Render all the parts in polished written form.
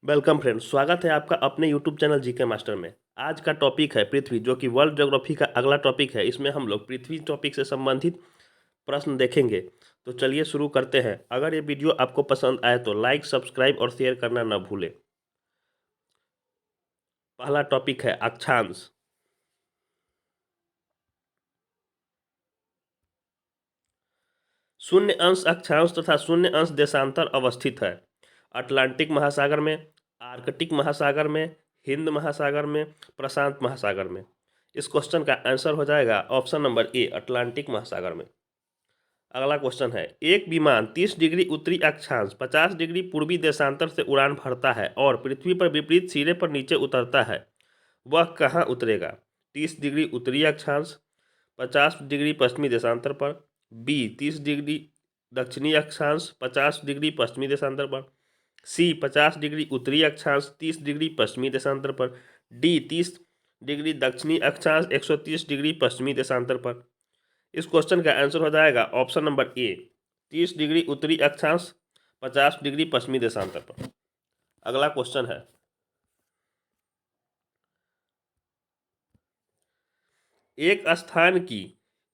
Welcome friends, स्वागत है आपका अपने यूट्यूब चैनल जीके मास्टर में। आज का टॉपिक है पृथ्वी, जो कि वर्ल्ड ज्योग्राफी का अगला टॉपिक है। इसमें हम लोग पृथ्वी टॉपिक से संबंधित प्रश्न देखेंगे। तो चलिए शुरू करते हैं। अगर ये वीडियो आपको पसंद आए तो लाइक, सब्सक्राइब और शेयर करना न भूलें। पहला टॉपिक है अक्षांश। शून्य अंश अक्षांश तथा शून्य अंश देशांतर अवस्थित है अटलांटिक महासागर में, आर्कटिक महासागर में, हिंद महासागर में, प्रशांत महासागर में। इस क्वेश्चन का आंसर हो जाएगा ऑप्शन नंबर ए, अटलांटिक महासागर में। अगला क्वेश्चन है, एक विमान 30 डिग्री उत्तरी अक्षांश 50 डिग्री पूर्वी देशांतर से उड़ान भरता है और पृथ्वी पर विपरीत सिरे पर नीचे उतरता है, वह कहाँ उतरेगा? 30 डिग्री उत्तरी अक्षांश, 50 डिग्री पश्चिमी देशांतर पर, बी 30 डिग्री दक्षिणी अक्षांश 50 डिग्री पश्चिमी देशांतर पर, सी 50 डिग्री उत्तरी अक्षांश 30 डिग्री पश्चिमी देशांतर पर, डी 30 डिग्री दक्षिणी अक्षांश 130 डिग्री पश्चिमी देशांतर पर। इस क्वेश्चन का आंसर हो जाएगा ऑप्शन नंबर ए, 30 डिग्री उत्तरी अक्षांश 50 डिग्री पश्चिमी देशांतर पर। अगला क्वेश्चन है, एक स्थान की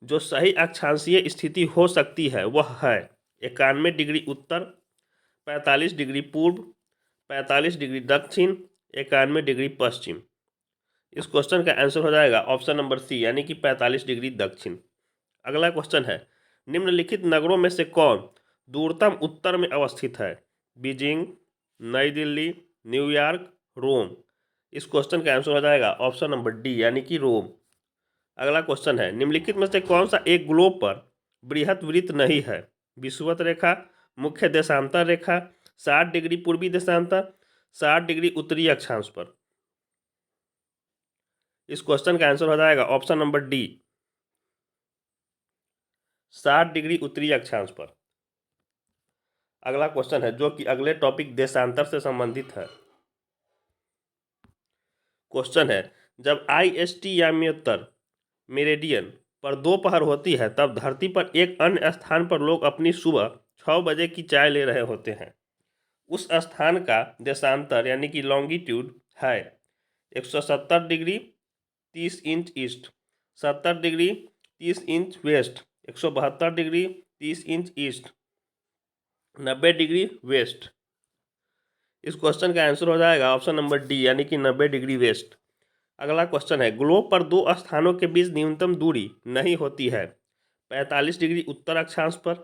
जो सही अक्षांशीय स्थिति हो सकती है वह है 91 डिग्री उत्तर, 45 डिग्री पूर्व, 45 डिग्री दक्षिण, 91 डिग्री पश्चिम। इस क्वेश्चन का आंसर हो जाएगा ऑप्शन नंबर सी, यानी कि 45 डिग्री दक्षिण। अगला क्वेश्चन है, निम्नलिखित नगरों में से कौन दूरतम उत्तर में अवस्थित है? बीजिंग, नई दिल्ली, न्यूयॉर्क, रोम। इस क्वेश्चन का आंसर हो जाएगा ऑप्शन नंबर डी, यानी कि रोम। अगला क्वेश्चन है, निम्नलिखित में से कौन सा एक ग्लोब पर बृहत वृत्त नहीं है? विषुवत रेखा, मुख्य देशांतर रेखा, 60 डिग्री पूर्वी देशांतर, 60 डिग्री उत्तरी अक्षांश पर। इस क्वेश्चन का आंसर हो जाएगा ऑप्शन नंबर डी, 60 डिग्री उत्तरी अक्षांश पर। अगला क्वेश्चन है, जो कि अगले टॉपिक देशांतर से संबंधित है। क्वेश्चन है, जब IST या मेरिडियन पर दोपहर होती है तब धरती पर एक अन्य स्थान पर लोग अपनी सुबह 6 बजे की चाय ले रहे होते हैं। उस स्थान का देशांतर यानी कि लॉन्गिट्यूड है 170 degree 30 inch east, 70 degree 30 inch west, 172 degree 30 inch east, 90 degree west. इस क्वेश्चन का आंसर हो जाएगा ऑप्शन नंबर डी, यानी कि 90 डिग्री वेस्ट। अगला क्वेश्चन है, ग्लोब पर दो स्थानों के बीच न्यूनतम दूरी नहीं होती है 45 डिग्री उत्तर अक्षांश पर,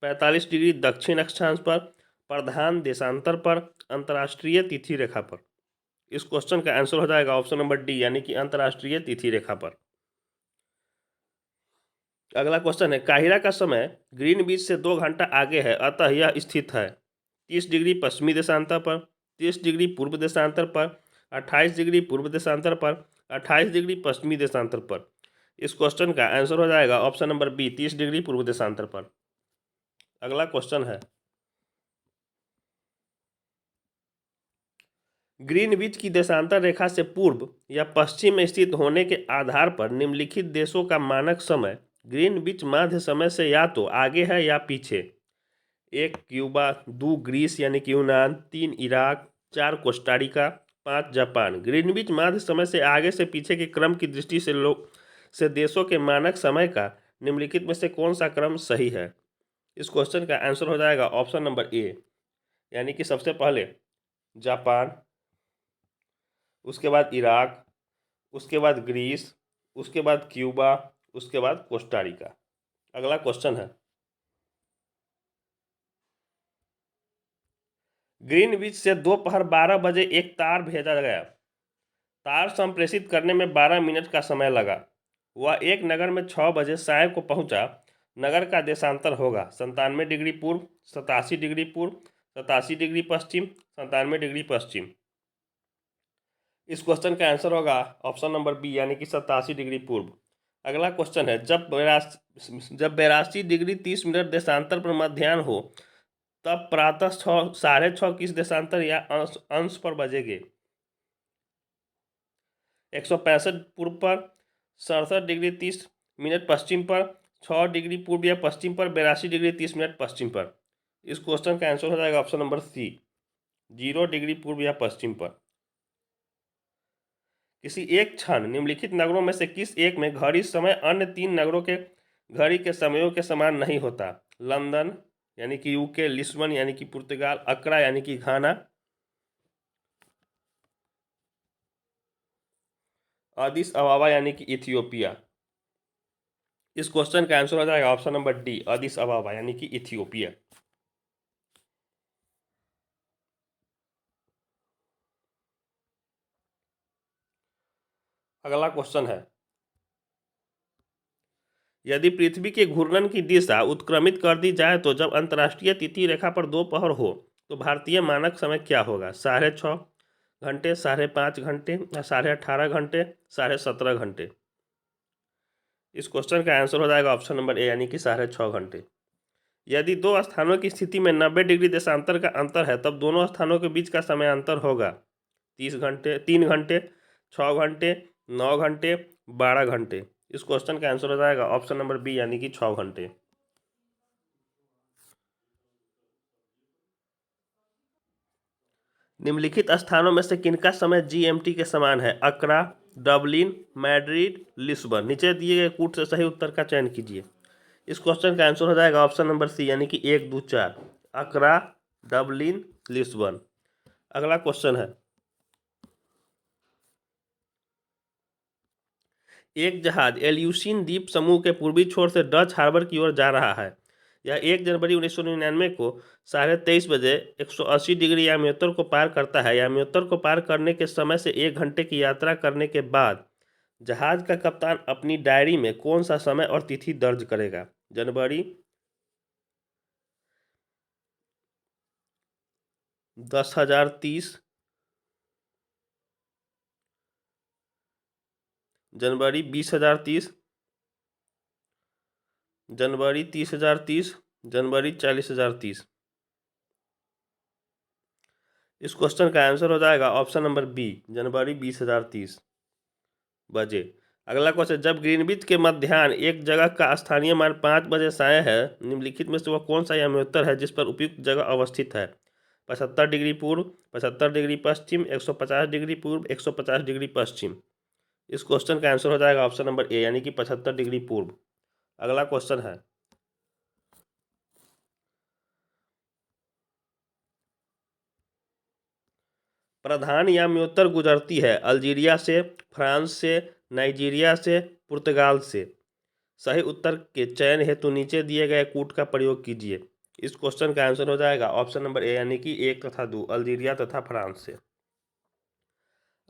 45 डिग्री दक्षिण अक्षांश पर, प्रधान देशांतर पर, अंतर्राष्ट्रीय तिथि रेखा पर। इस क्वेश्चन का आंसर हो जाएगा ऑप्शन नंबर डी, यानी कि अंतर्राष्ट्रीय तिथि रेखा पर। अगला क्वेश्चन है, काहिरा का समय ग्रीनविच से 2 घंटा आगे है, अतः यह स्थित है 30 डिग्री पश्चिमी देशांतर पर, 30 डिग्री पूर्व देशांतर पर, 28 डिग्री पूर्व देशांतर पर, 28 डिग्री पश्चिमी देशांतर पर। इस क्वेश्चन का आंसर हो जाएगा ऑप्शन नंबर बी, 30 डिग्री पूर्व देशांतर पर। अगला क्वेश्चन है, ग्रीनविच की देशांतर रेखा से पूर्व या पश्चिम में स्थित होने के आधार पर निम्नलिखित देशों का मानक समय ग्रीनविच माध्य समय से या तो आगे है या पीछे। 1 क्यूबा, 2 ग्रीस यानी कि यूनान, 3 इराक, 4 कोस्टारिका, 5 जापान। ग्रीनविच माध्य समय से आगे से पीछे के क्रम की दृष्टि से देशों के मानक समय का निम्नलिखित में से कौन सा क्रम सही है? इस क्वेश्चन का आंसर हो जाएगा ऑप्शन नंबर ए, यानी कि सबसे पहले जापान, उसके बाद इराक, उसके बाद ग्रीस, उसके बाद क्यूबा, उसके बाद कोस्टारिका। अगला क्वेश्चन है, ग्रीनविच से दोपहर 12 बजे एक तार भेजा गया। तार संप्रेषित करने में 12 मिनट का समय लगा। वह एक नगर में 6 बजे साय को पहुंचा। नगर का देशांतर होगा 97 डिग्री पूर्व, 87 डिग्री पूर्व, 87 डिग्री पश्चिम, 97 डिग्री पश्चिम। इस क्वेश्चन का आंसर होगा ऑप्शन नंबर बी, यानी कि 87 डिग्री पूर्व। अगला क्वेश्चन है, जब 82 डिग्री 30 मिनट देशांतर पर मध्याह्न हो तब प्रातः 6:30 किस देशांतर या अंश पर बजेंगे? 165 पूर्व पर, 67 डिग्री 30 मिनट पश्चिम पर, 6 डिग्री पूर्व या पश्चिम पर, 82 डिग्री 30 मिनट पश्चिम पर। इस क्वेश्चन का आंसर हो जाएगा ऑप्शन नंबर सी, 0 डिग्री पूर्व या पश्चिम पर। किसी एक क्षण निम्नलिखित नगरों में से किस एक में घड़ी समय अन्य 3 नगरों के घड़ी के समयों के समान नहीं होता? लंदन यानी कि यूके, लिस्बन यानी कि पुर्तगाल, अक्रा यानी कि घाना, अदिस अबाबा यानी कि इथियोपिया। इस क्वेश्चन का आंसर हो जाएगा ऑप्शन नंबर डी, अदिस अबाबा यानी कि इथियोपिया। अगला क्वेश्चन है, यदि पृथ्वी के घूर्णन की दिशा उत्क्रमित कर दी जाए तो जब अंतर्राष्ट्रीय तिथि रेखा पर दोपहर हो तो भारतीय मानक समय क्या होगा? 6:30 घंटे, 5:30 घंटे, 18:30 घंटे, 17:30 घंटे। इस क्वेश्चन का आंसर हो जाएगा ऑप्शन नंबर ए यानी कि 6:30 घंटे। यदि दो स्थानों की स्थिति में 90 डिग्री देशांतर का अंतर है तब दोनों स्थानों के बीच का समय अंतर होगा 30 घंटे, 3 घंटे, 6 घंटे, 9 घंटे, 12 घंटे। इस क्वेश्चन का आंसर हो जाएगा ऑप्शन नंबर बी यानी कि 6 घंटे। निम्नलिखित स्थानों में से किनका समय जीएमटी के समान है? अक्रा, डबलिन, मैड्रिड, लिस्बन। नीचे दिए गए कूट से सही उत्तर का चयन कीजिए। इस क्वेश्चन का आंसर हो जाएगा ऑप्शन नंबर सी यानी कि 1, 2, 4, अक्रा, डबलिन, लिस्बन। अगला क्वेश्चन है, एक जहाज एल्यूसीन द्वीप समूह के पूर्वी छोर से डच हार्बर की ओर जा रहा है। यह 1 जनवरी 1999 को 23:30 बजे 180 डिग्री याम्योत्तर को पार करता है। याम्योत्तर को पार करने के समय से 1 घंटे की यात्रा करने के बाद जहाज का कप्तान अपनी डायरी में कौन सा समय और तिथि दर्ज करेगा? जनवरी 10,030, जनवरी 20,030, जनवरी 30,030, जनवरी 40,030। इस क्वेश्चन का आंसर हो जाएगा ऑप्शन नंबर बी, जनवरी 20,030 बजे। अगला क्वेश्चन, जब ग्रीनविच के मध्याह्न एक जगह का स्थानीय मान 5 बजे साय है, निम्नलिखित में से वह कौन सा याम्योत्तर है जिस पर उपयुक्त जगह अवस्थित है? 75 डिग्री पूर्व, 75 डिग्री पश्चिम, 150 डिग्री पूर्व, 150 डिग्री पश्चिम। इस क्वेश्चन का आंसर हो जाएगा ऑप्शन नंबर ए यानी कि 75 डिग्री पूर्व। अगला क्वेश्चन है, प्रधान याम्योत्तर गुजरती है अल्जीरिया से, फ्रांस से, नाइजीरिया से, पुर्तगाल से। सही उत्तर के चयन हेतु नीचे दिए गए कूट का प्रयोग कीजिए। इस क्वेश्चन का आंसर हो जाएगा ऑप्शन नंबर ए यानी कि 1 तथा 2, अल्जीरिया तथा फ्रांस से।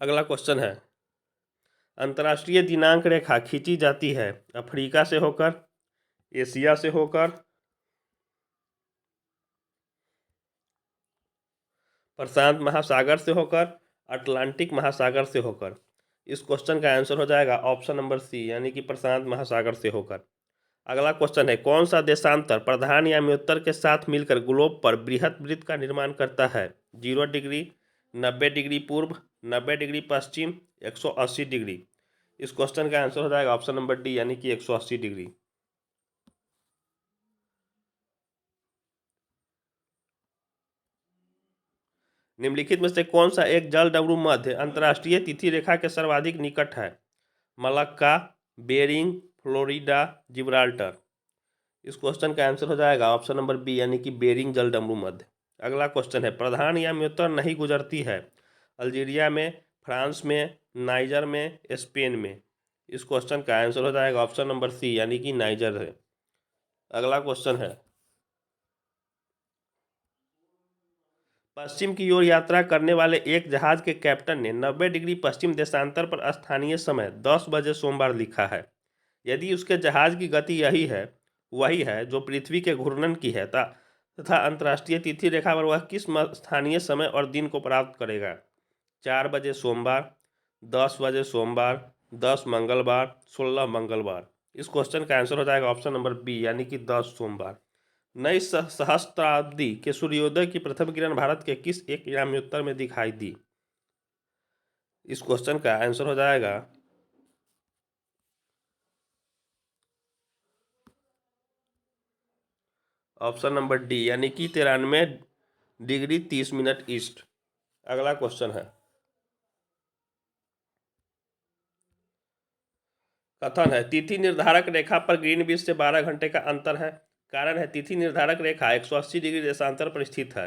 अगला क्वेश्चन है, अंतर्राष्ट्रीय दिनांक रेखा खींची जाती है अफ्रीका से होकर, एशिया से होकर, प्रशांत महासागर से होकर, अटलांटिक महासागर से होकर। इस क्वेश्चन का आंसर हो जाएगा ऑप्शन नंबर सी यानी कि प्रशांत महासागर से होकर। अगला क्वेश्चन है, कौन सा देशांतर प्रधान याम्योत्तर के साथ मिलकर ग्लोब पर बृहत वृत्त का निर्माण करता है? 0 डिग्री, 90 डिग्री पूर्व, 90 डिग्री पश्चिम, 180 डिग्री। इस क्वेश्चन का आंसर हो जाएगा ऑप्शन नंबर डी यानी कि 180 डिग्री। निम्नलिखित में से कौन सा एक जल डमरू मध्य अंतर्राष्ट्रीय तिथि रेखा के सर्वाधिक निकट है? Malacca, Bering, Florida, Gibraltar. इस क्वेश्चन का आंसर हो जाएगा ऑप्शन नंबर बी यानी कि बेरिंग जल डमरू मध्य। अगला क्वेश्चन है, प्रधान याम्योत्तर नहीं गुजरती है अल्जीरिया में, फ्रांस में, नाइजर में, स्पेन में। इस क्वेश्चन का आंसर हो जाएगा ऑप्शन नंबर सी यानी कि नाइजर है। अगला क्वेश्चन है, पश्चिम की ओर यात्रा करने वाले एक जहाज के कैप्टन ने 90 डिग्री पश्चिम देशांतर पर स्थानीय समय 10 बजे सोमवार लिखा है। यदि उसके जहाज की गति वही है जो पृथ्वी के घूर्णन की है तथा अंतर्राष्ट्रीय तिथि रेखा पर वह किस स्थानीय समय और दिन को प्राप्त करेगा? 4 बजे सोमवार, 10 बजे सोमवार, 10 मंगलवार, 16 मंगलवार। इस क्वेश्चन का आंसर हो जाएगा ऑप्शन नंबर बी यानी कि 10 सोमवार। नई सहस्त्राब्दी के सूर्योदय की प्रथम किरण भारत के किस एक याम्योत्तर में दिखाई दी? इस क्वेश्चन का आंसर हो जाएगा ऑप्शन नंबर डी यानी कि 93 डिग्री 30 मिनट ईस्ट। अगला क्वेश्चन है, कथन है तिथि निर्धारक रेखा पर ग्रीनविच से 12 घंटे का अंतर है। कारण है तिथि निर्धारक रेखा 180 डिग्री देशांतर पर स्थित है।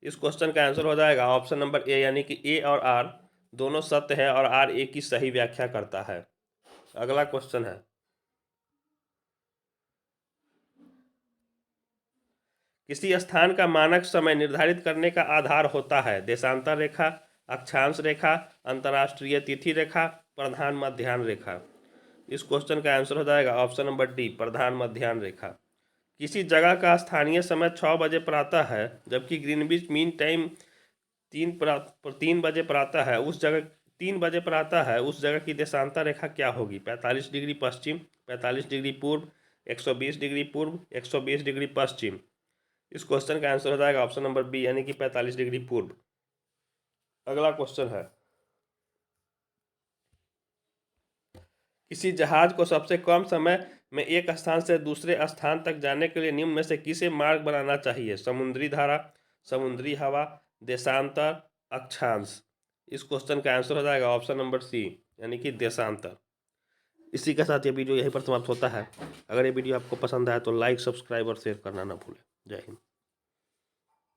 इस क्वेश्चन का आंसर हो जाएगा ऑप्शन नंबर ए, यानी कि ए और आर दोनों सत्य है और आर ए की सही व्याख्या करता है। अगला क्वेश्चन है, किसी स्थान का मानक समय निर्धारित करने का आधार होता है देशांतर रेखा, अक्षांश रेखा, अंतर्राष्ट्रीय तिथि रेखा, प्रधान मध्याह्न रेखा। इस क्वेश्चन का आंसर हो जाएगा ऑप्शन नंबर डी, प्रधान मध्याह्न रेखा। किसी जगह का स्थानीय समय 6 बजे पर आता है जबकि ग्रीनविच मीन टाइम 3 बजे पर आता है, उस जगह 3 बजे पर आता है, उस जगह की देशांतर रेखा क्या होगी? 45 डिग्री पश्चिम, 45 डिग्री पूर्व, 120 डिग्री पूर्व, 120 डिग्री पश्चिम। इस क्वेश्चन का आंसर हो जाएगा ऑप्शन नंबर बी, यानी कि 45 डिग्री पूर्व। अगला क्वेश्चन है, किसी जहाज को सबसे कम समय में एक स्थान से दूसरे स्थान तक जाने के लिए निम्न में से किसे मार्ग बनाना चाहिए? समुद्री धारा, समुद्री हवा, देशांतर, अक्षांश। इस क्वेश्चन का आंसर हो जाएगा ऑप्शन नंबर सी, यानी कि देशांतर। इसी के साथ ये वीडियो यहीं पर समाप्त होता है। अगर ये वीडियो आपको पसंद आया तो लाइक, सब्सक्राइब और शेयर करना ना भूलें। जय हिंद।